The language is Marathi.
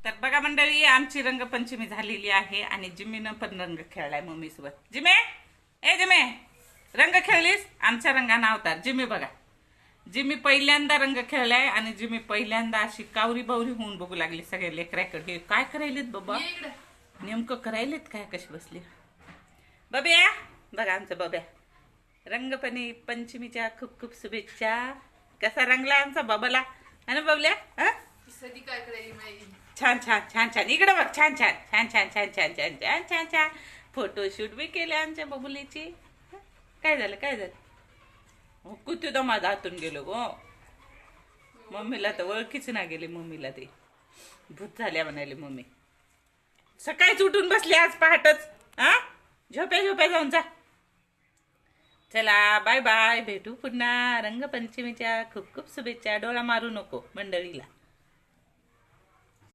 तर बघा मंडळी, आमची रंगपंचमी झालेली आहे आणि जिम्मीनं पण रंग खेळलाय मम्मी सोबत. जिमे, ए जिमे, रंग खेळलीस? आमच्या रंगाना अवतार. जिम्मी बघा, जिम्मी पहिल्यांदा रंग खेळलाय आणि जिम्मी पहिल्यांदा अशी कावरी बावरी होऊन बघू लागली सगळे लेकराकडे. काय करायलेत बाबा, नेमकं करायलेत काय? कशी बसली बब्या? बघा आमचं बब्या. रंगपणी पंचमीच्या खूप खूप शुभेच्छा. कसा रंगला आमचा बबला है बबल्या? छान छान छान छान. इकडे बघ, छान छान छान छान छान छान छान छान छान छान. फोटोशूट बी केले आमच्या बबुलीची. काय झालं काय झालं? किती दमा हातून गेलो गो. मम्मीला तर ओळखीच ना गेली. मम्मीला ते भूत झाल्या म्हणाले मम्मी. सकाळीच उठून बसली आज पहाटच. हा, झोप्या झोप्या जाऊन जा. चला बाय बाय, भेटू पुन्हा. रंगपंचमीच्या खूप खूप शुभेच्छा. डोळा मारू नको मंडळीला.